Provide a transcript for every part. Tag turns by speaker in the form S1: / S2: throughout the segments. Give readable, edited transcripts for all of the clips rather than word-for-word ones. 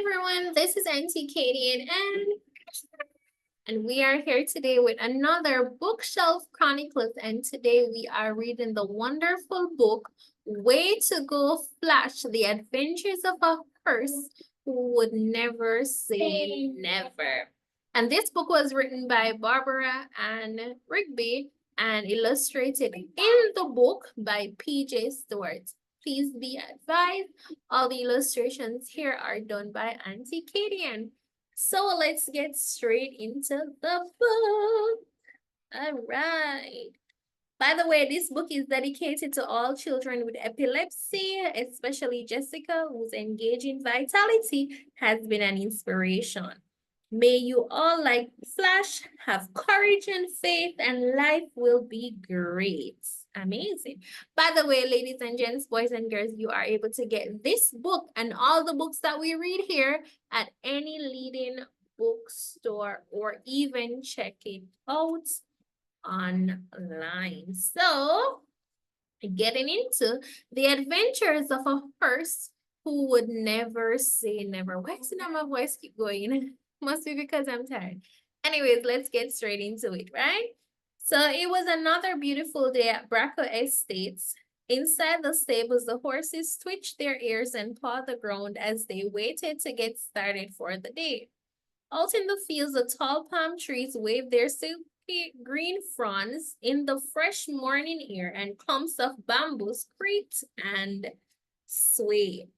S1: everyone, this is Auntie Katie and we are here today with another bookshelf chronicles, and today we are reading the wonderful book Way to Go Flash: The Adventures of a Horse Who Would Never Say Never. And this book was written by Barbara Ann Rigby and illustrated in the book by PJ Stewart. Please be advised, all the illustrations here are done by Auntie Katie. So let's get straight into the book. All right. By the way, this book is dedicated to all children with epilepsy, especially Jessica, whose engaging vitality has been an inspiration. May you all, like Flash, have courage and faith, and life will be great. Amazing. By the way, ladies and gents, boys and girls, you are able to get this book and all the books that we read here at any leading bookstore, or even check it out online. So, getting into The Adventures of a Horse Who Would Never Say Never. Why is my voice keep going? Must be because I'm tired. Anyways, let's get straight into it, right? So it was another beautiful day at Braco Estates. Inside the stables, the horses twitched their ears and pawed the ground as they waited to get started for the day. Out in the fields, the tall palm trees waved their silky green fronds in the fresh morning air, and clumps of bamboos creaked and swayed.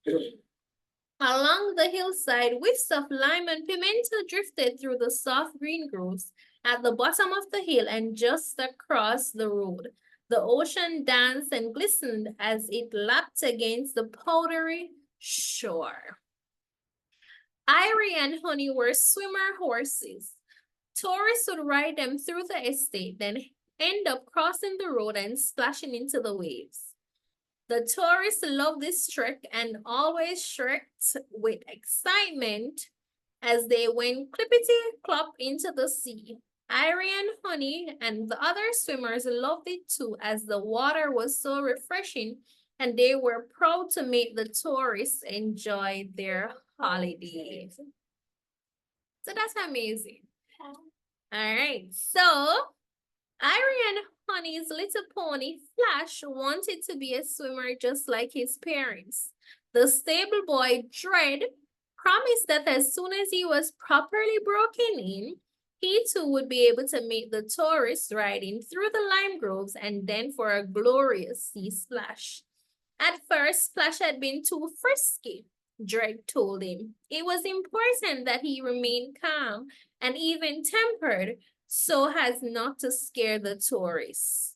S1: Along the hillside, whiffs of lime and pimento drifted through the soft green groves at the bottom of the hill and just across the road. The ocean danced and glistened as it lapped against the powdery shore. Irie and Honey were swimmer horses. Tourists would ride them through the estate, then end up crossing the road and splashing into the waves. The tourists loved this trick and always shrieked with excitement as they went clippity-clop into the sea. Irie and Honey and the other swimmers loved it too, as the water was so refreshing, and they were proud to make the tourists enjoy their holiday. So that's amazing. All right, so Irie and Honey's little pony, Flash, wanted to be a swimmer just like his parents. The stable boy, Dread, promised that as soon as he was properly broken in, he too would be able to make the tourists riding through the lime groves and then for a glorious sea splash. At first, Flash had been too frisky, Dread told him. It was important that he remain calm and even tempered, so as not to scare the tourists.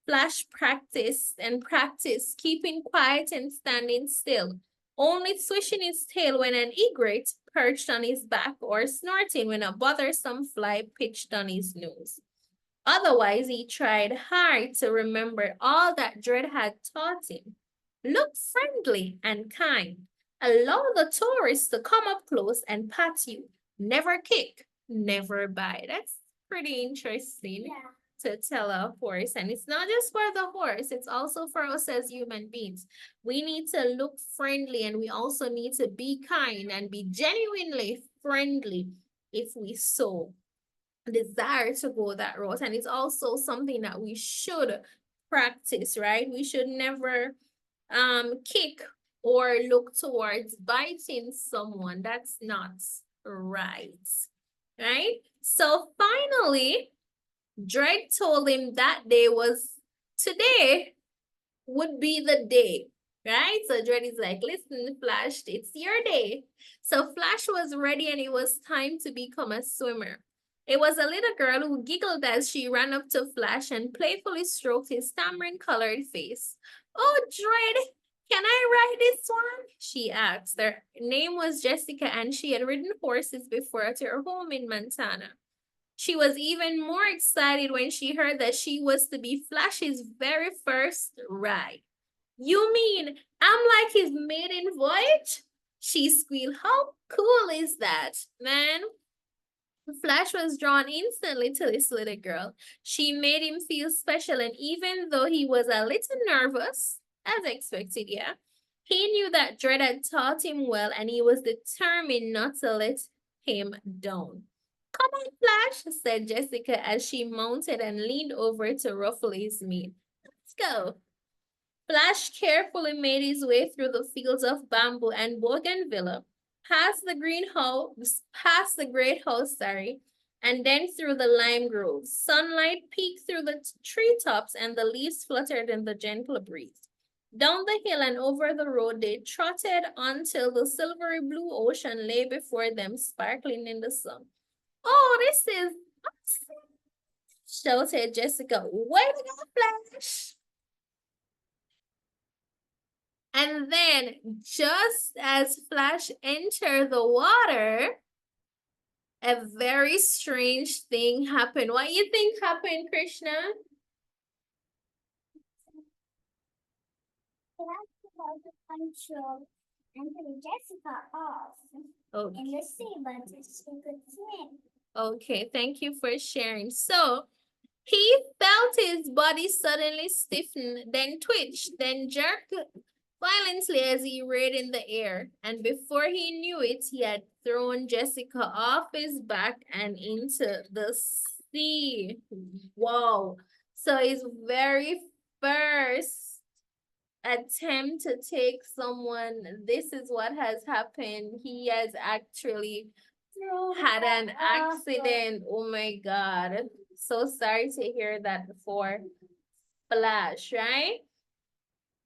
S1: Flash practiced and practiced, keeping quiet and standing still, only swishing his tail when an egret perched on his back or snorting when a bothersome fly pitched on his nose. Otherwise, he tried hard to remember all that Dread had taught him. Look friendly and kind. Allow the tourists to come up close and pat you. Never kick, never bite. That's pretty interesting to tell a horse. And it's not just for the horse, it's also for us as human beings. We need to look friendly, and we also need to be kind and be genuinely friendly if we so desire to go that route. And it's also something that we should practice, right? We should never kick or look towards biting someone. That's not right. Right? So finally, Dread told him that today would be the day, right? So Dread is like, listen, Flash, it's your day. So Flash was ready, and it was time to become a swimmer. It was a little girl who giggled as she ran up to Flash and playfully stroked his tamarind-colored face. Oh, Dread, can I ride this one? She asked. Her name was Jessica, and she had ridden horses before at her home in Montana. She was even more excited when she heard that she was to be Flash's very first ride. You mean I'm like his maiden voyage? She squealed. How cool is that, man? Flash was drawn instantly to this little girl. She made him feel special, and even though he was a little nervous, as expected, yeah, He knew that Dread had taught him well, and he was determined not to let him down. Come on, Flash, said Jessica as she mounted and leaned over to ruffle his mane. Let's go. Flash carefully made his way through the fields of bamboo and bougainvillea, past the great house, and then through the lime groves. Sunlight peeked through the treetops and the leaves fluttered in the gentle breeze. Down the hill and over the road they trotted until the silvery blue ocean lay before them, sparkling in the sun. Oh, this is awesome, shouted Jessica. Way to go, Flash! And then, just as Flash entered the water, a very strange thing happened. What do you think happened, Krishna? And Jessica off in the sea, but she could swim. Okay, thank you for sharing. So he felt his body suddenly stiffen, then twitch, then jerk violently as he reared in the air. And before he knew it, he had thrown Jessica off his back and into the sea. Wow. So his very first attempt to take someone, this is what has happened. He has actually had an accident. Oh my God. So sorry to hear that before Flash, right?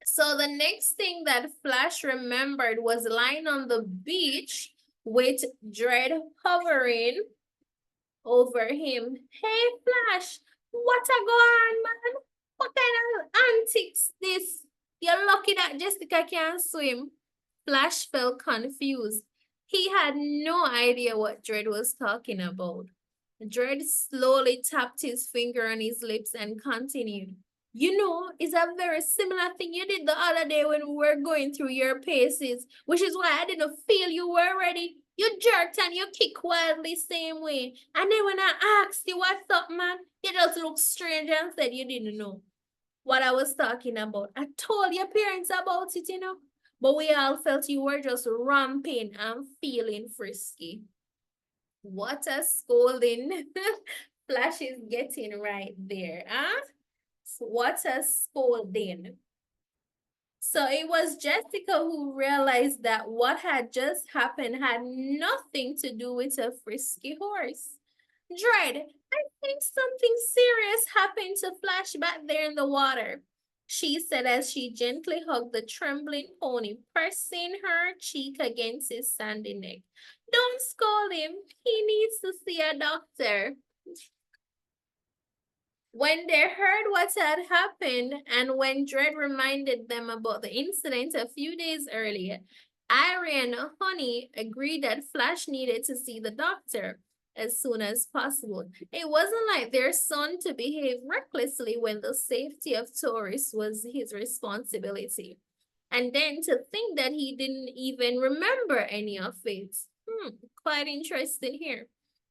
S1: So the next thing that Flash remembered was lying on the beach with Dread hovering over him. Hey, Flash, what a go on, man? What kind of antics this? You're lucky that Jessica can't swim. Flash felt confused. He had no idea what Dread was talking about. Dread slowly tapped his finger on his lips and continued. You know, it's a very similar thing you did the other day when we were going through your paces, which is why I didn't feel you were ready. You jerked and you kicked wildly same way. And then when I asked you what's up, man, you just looked strange and said you didn't know what I was talking about. I told your parents about it, you know. But we all felt you were just ramping and feeling frisky. What a scolding Flash is getting right there, huh? What a scolding. So it was Jessica who realized that what had just happened had nothing to do with a frisky horse. Dread, I think something serious happened to Flash back there in the water, she said as she gently hugged the trembling pony, pressing her cheek against his sandy neck. Don't scold him. He needs to see a doctor. When they heard what had happened and when Dread reminded them about the incident a few days earlier, Irie and Honey agreed that Flash needed to see the doctor as soon as possible. It wasn't like their son to behave recklessly when the safety of tourists was his responsibility. And then to think that he didn't even remember any of it. Quite interesting here.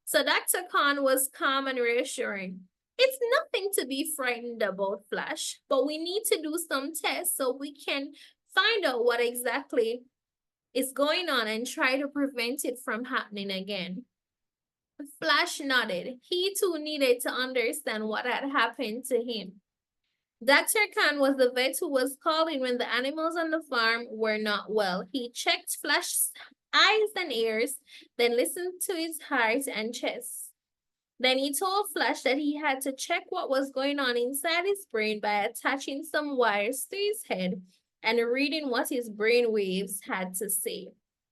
S1: So Dr. Khan was calm and reassuring. It's nothing to be frightened about, Flash, but we need to do some tests so we can find out what exactly is going on and try to prevent it from happening again. Flash nodded. He too needed to understand what had happened to him. Dr. Khan was the vet who was called in when the animals on the farm were not well. He checked Flash's eyes and ears, then listened to his heart and chest. Then he told Flash that he had to check what was going on inside his brain by attaching some wires to his head and reading what his brain waves had to say.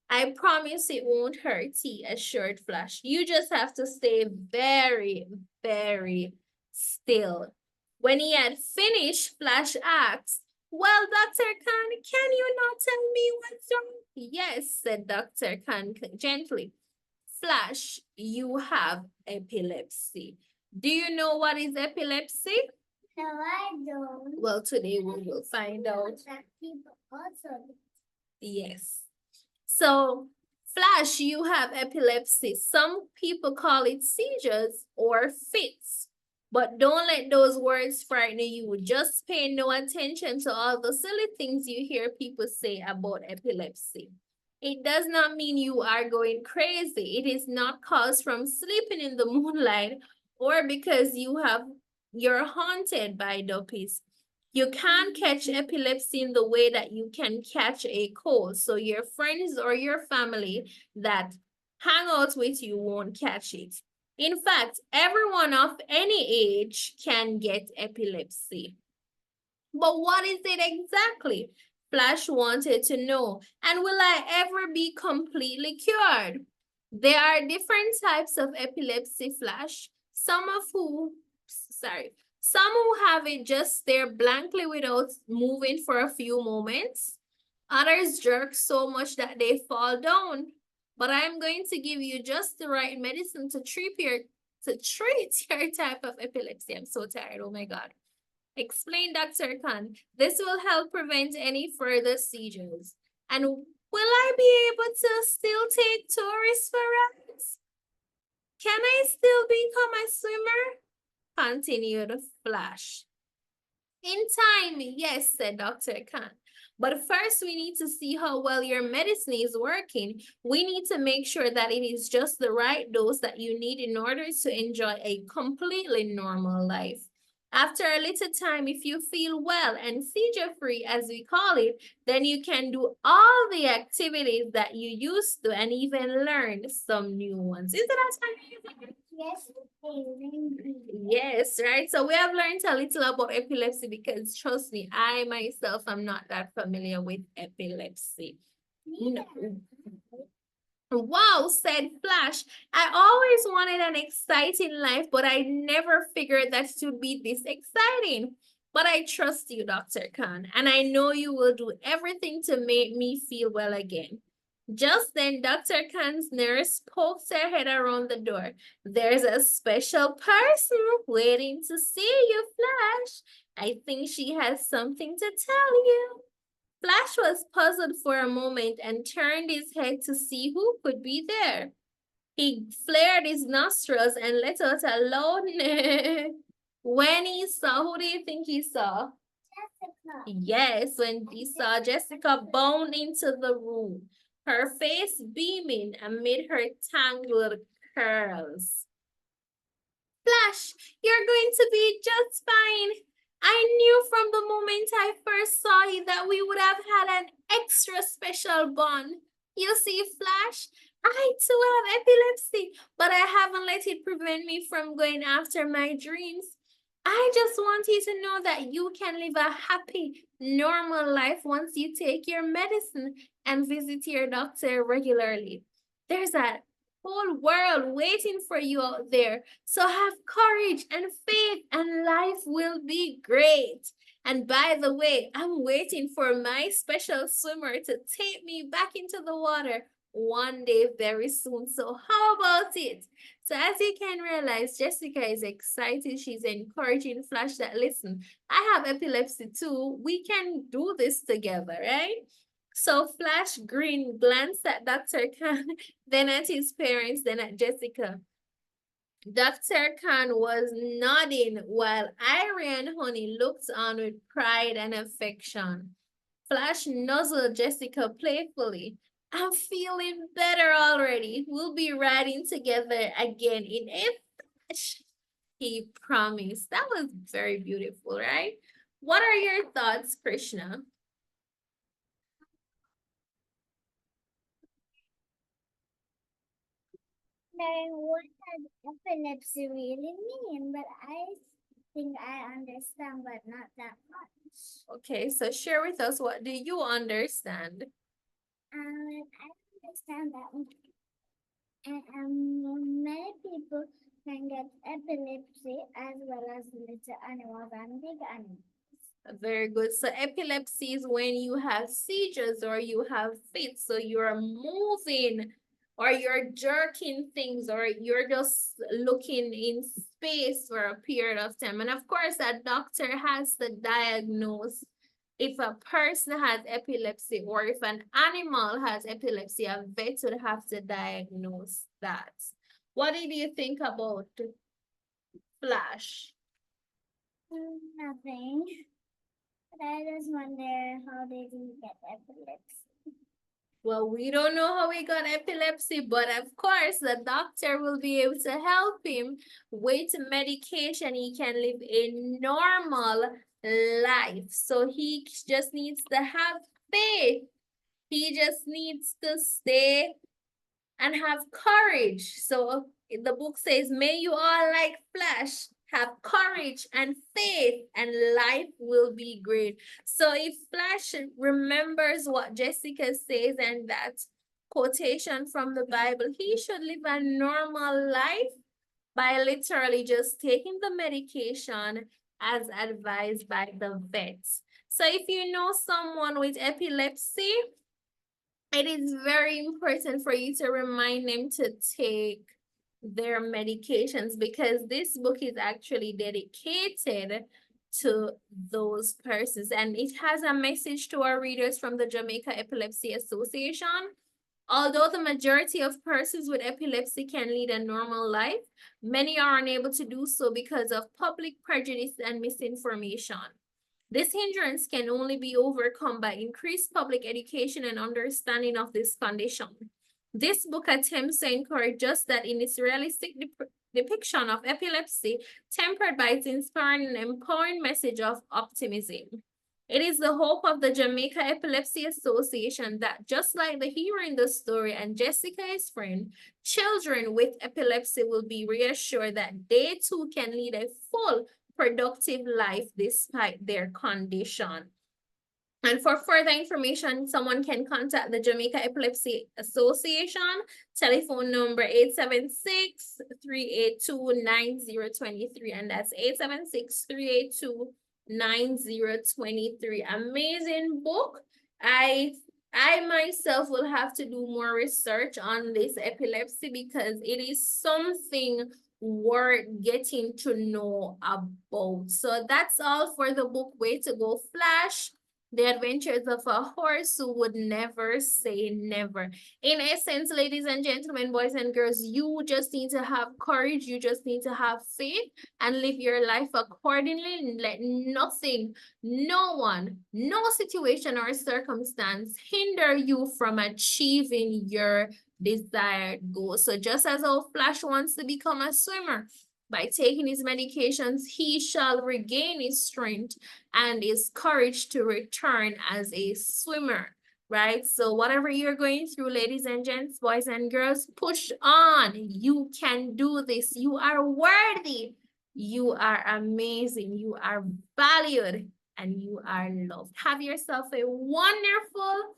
S1: I promise it won't hurt, he assured Flash. You just have to stay very, very still. When he had finished, Flash asked, well, Dr. Khan, can you not tell me what's wrong? Yes, said Dr. Khan gently. Flash, you have epilepsy. Do you know what is epilepsy? No, I don't. Well, today we will find out. Yes. So, Flash, you have epilepsy. Some people call it seizures or fits. But don't let those words frighten you. Just pay no attention to all the silly things you hear people say about epilepsy. It does not mean you are going crazy. It is not caused from sleeping in the moonlight or because you're haunted by doppies. You can't catch epilepsy in the way that you can catch a cold. So your friends or your family that hang out with you won't catch it. In fact, everyone of any age can get epilepsy. But what is it exactly? Flash wanted to know. And will I ever be completely cured? There are different types of epilepsy, Flash. Some who have it just stare blankly without moving for a few moments. Others jerk so much that they fall down. But I'm going to give you just the right medicine to treat your type of epilepsy. I'm so tired. Oh my God. Explain, Dr. Khan. This will help prevent any further seizures. And will I be able to still take tourists for rides? Can I still become a swimmer? Continued Flash. In time, yes, said Dr. Khan. But first, we need to see how well your medicine is working. We need to make sure that it is just the right dose that you need in order to enjoy a completely normal life. After a little time, if you feel well and seizure-free, as we call it, then you can do all the activities that you used to and even learn some new ones. Isn't that amazing?
S2: Yes,
S1: Yes, right. So we have learned a little about epilepsy because trust me, I myself am not that familiar with epilepsy. No. Wow, said Flash. I always wanted an exciting life, but I never figured that it would be this exciting. But I trust you, Dr. Khan, and I know you will do everything to make me feel well again. Just then, Dr. Khan's nurse poked her head around the door. There's a special person waiting to see you, Flash. I think she has something to tell you. Flash was puzzled for a moment and turned his head to see who could be there. He flared his nostrils and let out a loud neigh. When he saw, who do you think he saw?
S2: Jessica.
S1: Yes, when he saw Jessica bound into the room, her face beaming amid her tangled curls. Flash, you're going to be just fine. I knew from the moment I first saw you that we would have had an extra special bond. You see, Flash, I too have epilepsy, but I haven't let it prevent me from going after my dreams. I just want you to know that you can live a happy, normal life once you take your medicine and visit your doctor regularly. There's a whole world waiting for you out there. So have courage and faith, and life will be great. And by the way, I'm waiting for my special swimmer to take me back into the water one day very soon. So how about it? So as you can realize, Jessica is excited. She's encouraging Flash that, listen, I have epilepsy too. We can do this together, right? So Flash Green glanced at Dr. Khan, then at his parents, then at Jessica. Dr. Khan was nodding while Irie and Honey looked on with pride and affection. Flash nuzzled Jessica playfully. I'm feeling better already. We'll be riding together again in a flash, he promised. That was very beautiful, right? What are your thoughts, Krishna?
S2: What does epilepsy really mean? But I think I understand, but not that much.
S1: Okay, so share with us, what do you understand?
S2: I understand that many people can get epilepsy as well as little animals and big animals.
S1: Very good. So epilepsy is when you have seizures or you have fits. So you're moving or you're jerking things or you're just looking in space for a period of time. And of course, a doctor has to diagnose if a person has epilepsy or if an animal has epilepsy, a vet would have to diagnose that. What did you think about Flash?
S2: Nothing. But I just wonder how did he get epilepsy?
S1: Well, we don't know how he got epilepsy, but of course, the doctor will be able to help him with medication. He can live a normal life. So he just needs to have faith. He just needs to stay and have courage. So the book says, may you all like Flash have courage and faith, and life will be great. So if Flash remembers what Jessica says and that quotation from the Bible, he should live a normal life by literally just taking the medication as advised by the vets. So if you know someone with epilepsy, it is very important for you to remind them to take their medications, because this book is actually dedicated to those persons, and it has a message to our readers from the Jamaica Epilepsy Association. Although the majority of persons with epilepsy can lead a normal life, many are unable to do so because of public prejudice and misinformation. This hindrance can only be overcome by increased public education and understanding of this condition. This book attempts to encourage just that in its realistic depiction of epilepsy, tempered by its inspiring and empowering message of optimism. It is the hope of the Jamaica Epilepsy Association that, just like the hero in the story and Jessica, his friend, children with epilepsy will be reassured that they too can lead a full, productive life despite their condition. And for further information, someone can contact the Jamaica Epilepsy Association, telephone number 876-382-9023, and that's 876-382-9023. Amazing book. I myself will have to do more research on this epilepsy because it is something worth getting to know about. So that's all for the book Way to Go Flash, The Adventures of a Horse Who Would Never Say Never. In essence, ladies and gentlemen, boys and girls, you just need to have courage. You just need to have faith and live your life accordingly. And let nothing, no one, no situation or circumstance hinder you from achieving your desired goal. So just as our Flash wants to become a swimmer, by taking his medications, he shall regain his strength and his courage to return as a swimmer, right? So whatever you're going through, ladies and gents, boys and girls, push on. You can do this. You are worthy. You are amazing. You are valued and you are loved. Have yourself a wonderful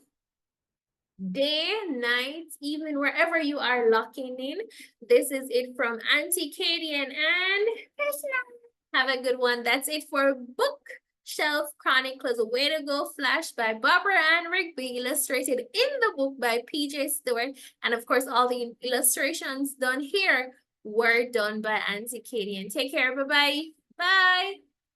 S1: day, night, evening, wherever you are locking in. This is it from Auntie Katie and Krishna. Have a good one. That's it for Bookshelf Chronicles, Way to Go Flash by Barbara Ann Rigby, illustrated in the book by PJ Stewart. And of course, all the illustrations done here were done by Auntie Katie. And take care. Bye-bye. Bye.